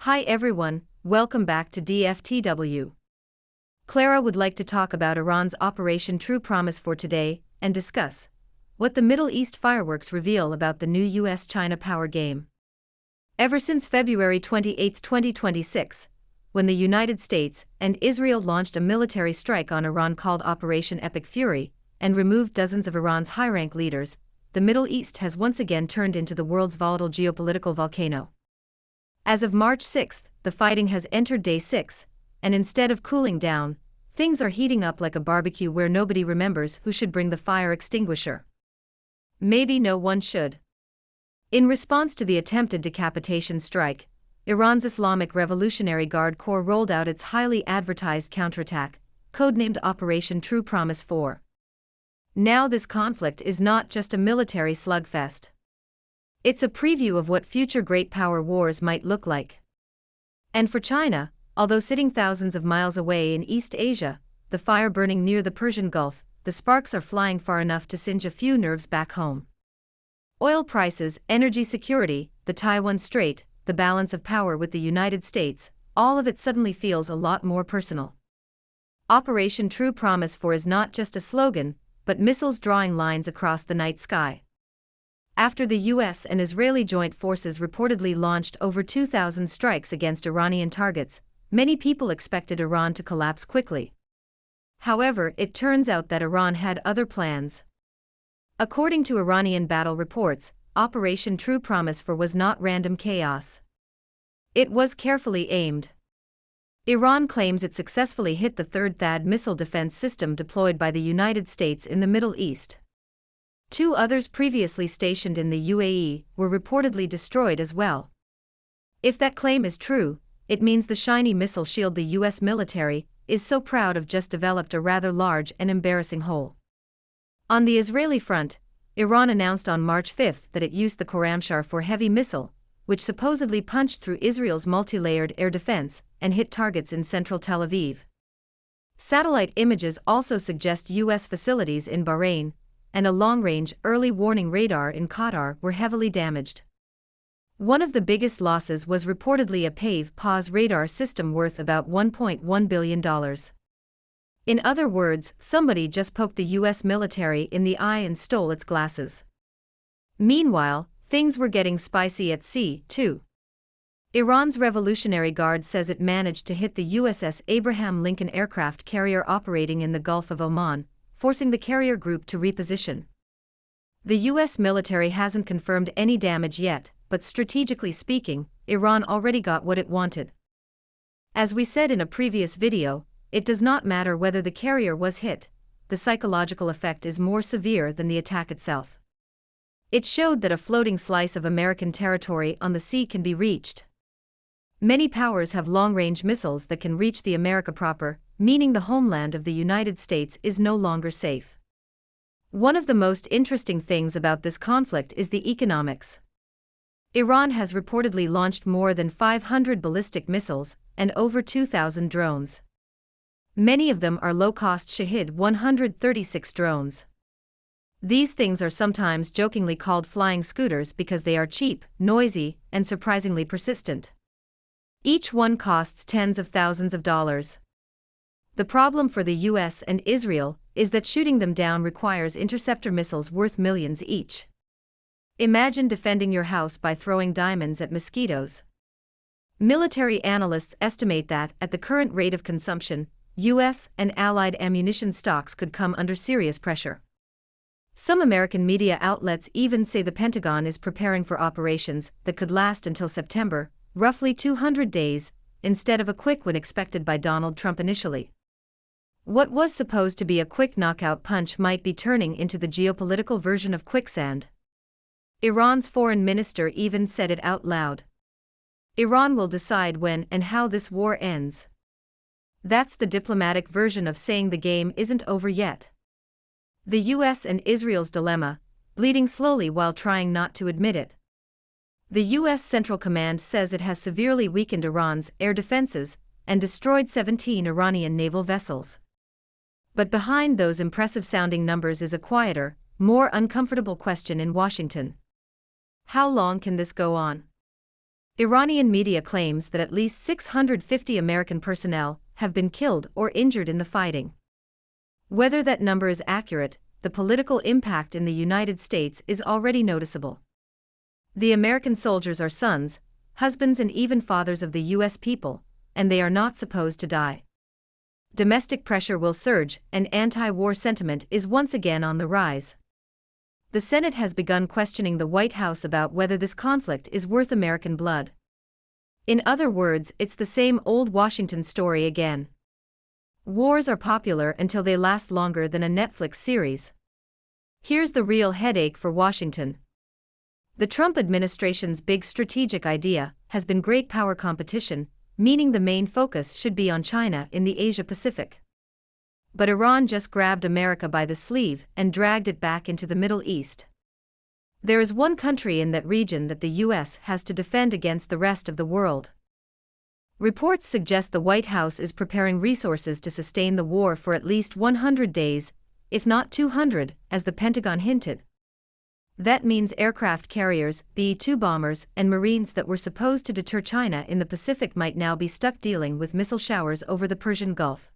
Hi everyone, welcome back to DFTW. Clara would like to talk about Iran's Operation True Promise for today, and discuss what the Middle East fireworks reveal about the new US-China power game. Ever since February 28, 2026, when the United States and Israel launched a military strike on Iran called Operation Epic Fury, and removed dozens of Iran's high-rank leaders, the Middle East has once again turned into the world's volatile geopolitical volcano. As of March 6, the fighting has entered day 6, and instead of cooling down, things are heating up like a barbecue where nobody remembers who should bring the fire extinguisher. Maybe no one should. In response to the attempted decapitation strike, Iran's Islamic Revolutionary Guard Corps rolled out its highly advertised counterattack, codenamed Operation True Promise 4. Now this conflict is not just a military slugfest. It's a preview of what future great power wars might look like. And for China, although sitting thousands of miles away in East Asia, the fire burning near the Persian Gulf, the sparks are flying far enough to singe a few nerves back home. Oil prices, energy security, the Taiwan Strait, the balance of power with the United States, all of it suddenly feels a lot more personal. Operation True Promise 4 is not just a slogan, but missiles drawing lines across the night sky. After the US and Israeli joint forces reportedly launched over 2,000 strikes against Iranian targets, many people expected Iran to collapse quickly. However, it turns out that Iran had other plans. According to Iranian battle reports, Operation True Promise 4 was not random chaos. It was carefully aimed. Iran claims it successfully hit the third THAAD missile defense system deployed by the United States in the Middle East. Two others previously stationed in the UAE were reportedly destroyed as well. If that claim is true, it means the shiny missile shield the US military is so proud of just developed a rather large and embarrassing hole. On the Israeli front, Iran announced on March 5 that it used the Khorramshahr-4 heavy missile, which supposedly punched through Israel's multi-layered air defense and hit targets in central Tel Aviv. Satellite images also suggest US facilities in Bahrain and a long-range early warning radar in Qatar were heavily damaged. One of the biggest losses was reportedly a PAVE-PAWS radar system worth about $1.1 billion. In other words, somebody just poked the US military in the eye and stole its glasses. Meanwhile, things were getting spicy at sea, too. Iran's Revolutionary Guard says it managed to hit the USS Abraham Lincoln aircraft carrier operating in the Gulf of Oman, forcing the carrier group to reposition. The US military hasn't confirmed any damage yet, but strategically speaking, Iran already got what it wanted. As we said in a previous video, it does not matter whether the carrier was hit, the psychological effect is more severe than the attack itself. It showed that a floating slice of American territory on the sea can be reached. Many powers have long-range missiles that can reach the America proper, meaning the homeland of the United States is no longer safe. One of the most interesting things about this conflict is the economics. Iran has reportedly launched more than 500 ballistic missiles and over 2,000 drones. Many of them are low-cost Shahed 136 drones. These things are sometimes jokingly called flying scooters because they are cheap, noisy, and surprisingly persistent. Each one costs tens of thousands of dollars. The problem for the US and Israel is that shooting them down requires interceptor missiles worth millions each. Imagine defending your house by throwing diamonds at mosquitoes. Military analysts estimate that, at the current rate of consumption, US and allied ammunition stocks could come under serious pressure. Some American media outlets even say the Pentagon is preparing for operations that could last until September, roughly 200 days, instead of a quick win expected by Donald Trump initially. What was supposed to be a quick knockout punch might be turning into the geopolitical version of quicksand. Iran's foreign minister even said it out loud. Iran will decide when and how this war ends. That's the diplomatic version of saying the game isn't over yet. The US and Israel's dilemma, bleeding slowly while trying not to admit it. The US Central Command says it has severely weakened Iran's air defenses and destroyed 17 Iranian naval vessels. But behind those impressive-sounding numbers is a quieter, more uncomfortable question in Washington. How long can this go on? Iranian media claims that at least 650 American personnel have been killed or injured in the fighting. Whether that number is accurate, the political impact in the United States is already noticeable. The American soldiers are sons, husbands, and even fathers of the U.S. people, and they are not supposed to die. Domestic pressure will surge, and anti-war sentiment is once again on the rise. The Senate has begun questioning the White House about whether this conflict is worth American blood. In other words, it's the same old Washington story again. Wars are popular until they last longer than a Netflix series. Here's the real headache for Washington. The Trump administration's big strategic idea has been great power competition, meaning the main focus should be on China in the Asia-Pacific. But Iran just grabbed America by the sleeve and dragged it back into the Middle East. There is one country in that region that the U.S. has to defend against the rest of the world. Reports suggest the White House is preparing resources to sustain the war for at least 100 days, if not 200, as the Pentagon hinted. That means aircraft carriers, B-2 bombers, and Marines that were supposed to deter China in the Pacific might now be stuck dealing with missile showers over the Persian Gulf.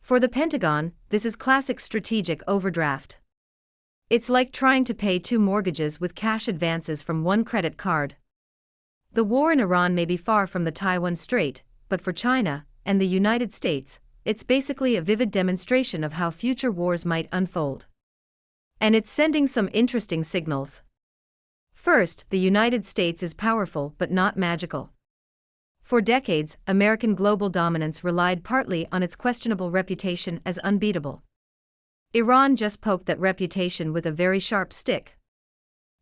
For the Pentagon, this is classic strategic overdraft. It's like trying to pay two mortgages with cash advances from one credit card. The war in Iran may be far from the Taiwan Strait, but for China and the United States, it's basically a vivid demonstration of how future wars might unfold. And it's sending some interesting signals. First, the United States is powerful but not magical. For decades, American global dominance relied partly on its questionable reputation as unbeatable. Iran just poked that reputation with a very sharp stick.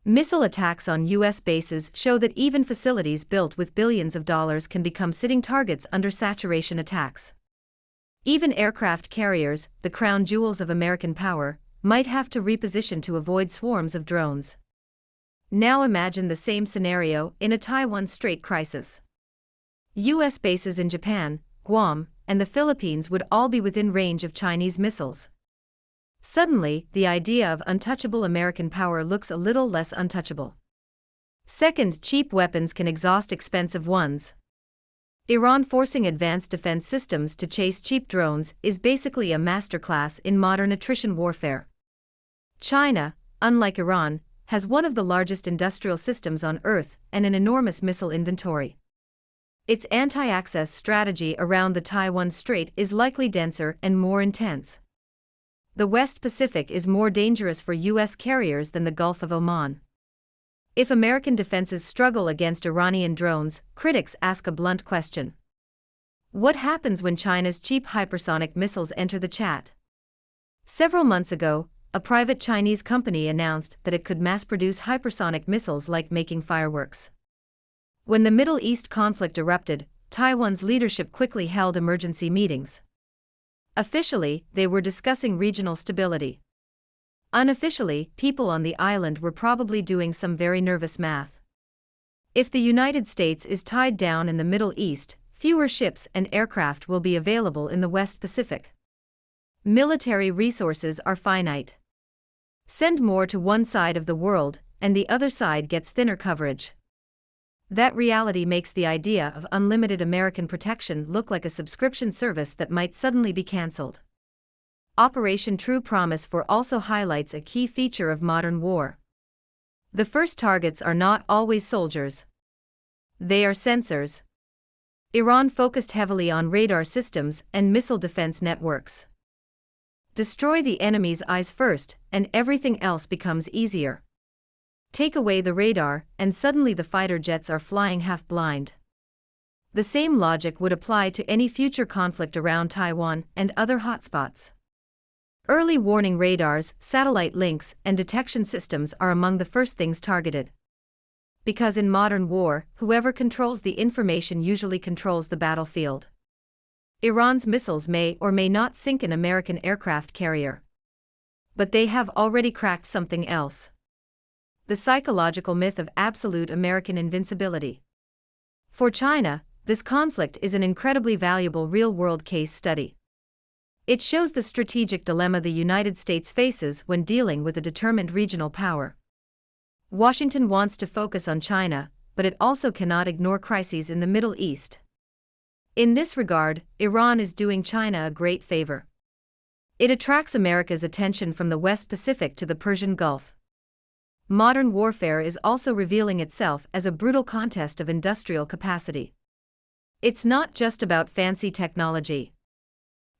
Missile attacks on U.S. bases show that even facilities built with billions of dollars can become sitting targets under saturation attacks. Even aircraft carriers, the crown jewels of American power, might have to reposition to avoid swarms of drones. Now imagine the same scenario in a Taiwan Strait crisis. U.S. bases in Japan, Guam, and the Philippines would all be within range of Chinese missiles. Suddenly, the idea of untouchable American power looks a little less untouchable. Second, cheap weapons can exhaust expensive ones. Iran forcing advanced defense systems to chase cheap drones is basically a masterclass in modern attrition warfare. China, unlike Iran, has one of the largest industrial systems on Earth and an enormous missile inventory. Its anti-access strategy around the Taiwan Strait is likely denser and more intense. The West Pacific is more dangerous for U.S. carriers than the Gulf of Oman. If American defenses struggle against Iranian drones, critics ask a blunt question. What happens when China's cheap hypersonic missiles enter the chat? Several months ago, a private Chinese company announced that it could mass-produce hypersonic missiles like making fireworks. When the Middle East conflict erupted, Taiwan's leadership quickly held emergency meetings. Officially, they were discussing regional stability. Unofficially, people on the island were probably doing some very nervous math. If the United States is tied down in the Middle East, fewer ships and aircraft will be available in the West Pacific. Military resources are finite. Send more to one side of the world, and the other side gets thinner coverage. That reality makes the idea of unlimited American protection look like a subscription service that might suddenly be cancelled. Operation True Promise also highlights a key feature of modern war. The first targets are not always soldiers. They are sensors. Iran focused heavily on radar systems and missile defense networks. Destroy the enemy's eyes first, and everything else becomes easier. Take away the radar, and suddenly the fighter jets are flying half-blind. The same logic would apply to any future conflict around Taiwan and other hotspots. Early warning radars, satellite links, and detection systems are among the first things targeted. Because in modern war, whoever controls the information usually controls the battlefield. Iran's missiles may or may not sink an American aircraft carrier. But they have already cracked something else. The psychological myth of absolute American invincibility. For China, this conflict is an incredibly valuable real-world case study. It shows the strategic dilemma the United States faces when dealing with a determined regional power. Washington wants to focus on China, but it also cannot ignore crises in the Middle East. In this regard, Iran is doing China a great favor. It attracts America's attention from the West Pacific to the Persian Gulf. Modern warfare is also revealing itself as a brutal contest of industrial capacity. It's not just about fancy technology.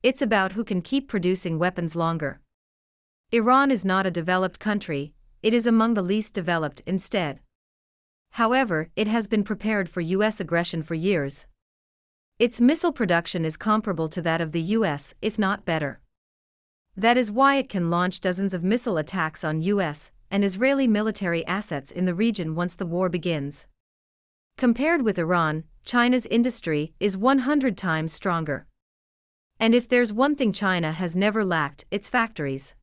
It's about who can keep producing weapons longer. Iran is not a developed country, it is among the least developed instead. However, it has been prepared for US aggression for years. Its missile production is comparable to that of the US, if not better. That is why it can launch dozens of missile attacks on US and Israeli military assets in the region once the war begins. Compared with Iran, China's industry is 100 times stronger. And if there's one thing China has never lacked, it's factories.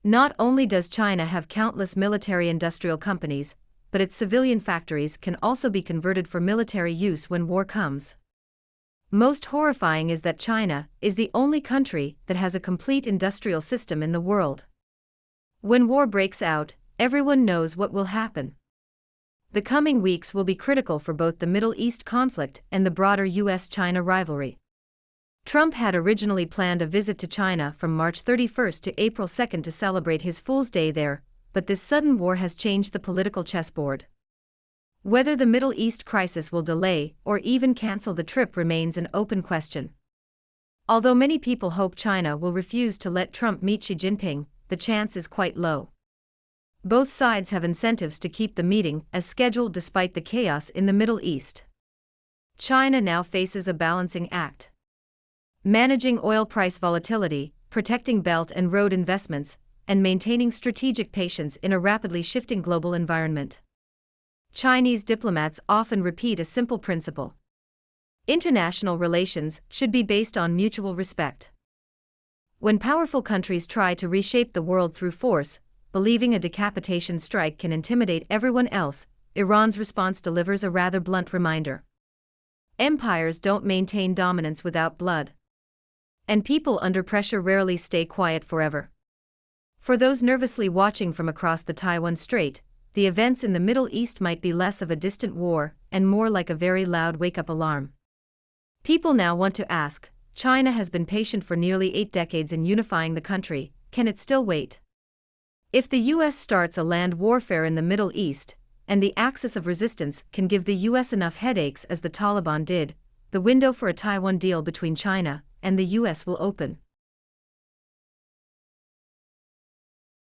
Not only does China have countless military-industrial companies, but its civilian factories can also be converted for military use when war comes. Most horrifying is that China is the only country that has a complete industrial system in the world. When war breaks out, everyone knows what will happen. The coming weeks will be critical for both the Middle East conflict and the broader US-China rivalry. Trump had originally planned a visit to China from March 31 to April 2 to celebrate his Fool's Day there, but this sudden war has changed the political chessboard. Whether the Middle East crisis will delay or even cancel the trip remains an open question. Although many people hope China will refuse to let Trump meet Xi Jinping, the chance is quite low. Both sides have incentives to keep the meeting as scheduled despite the chaos in the Middle East. China now faces a balancing act. Managing oil price volatility, protecting Belt and Road investments, and maintaining strategic patience in a rapidly shifting global environment. Chinese diplomats often repeat a simple principle. International relations should be based on mutual respect. When powerful countries try to reshape the world through force, believing a decapitation strike can intimidate everyone else, Iran's response delivers a rather blunt reminder. Empires don't maintain dominance without blood. And people under pressure rarely stay quiet forever. For those nervously watching from across the Taiwan Strait, the events in the Middle East might be less of a distant war and more like a very loud wake-up alarm. People now want to ask, China has been patient for nearly 8 decades in unifying the country, can it still wait? If the US starts a land warfare in the Middle East, and the axis of resistance can give the US enough headaches as the Taliban did, the window for a Taiwan deal between China and the US will open.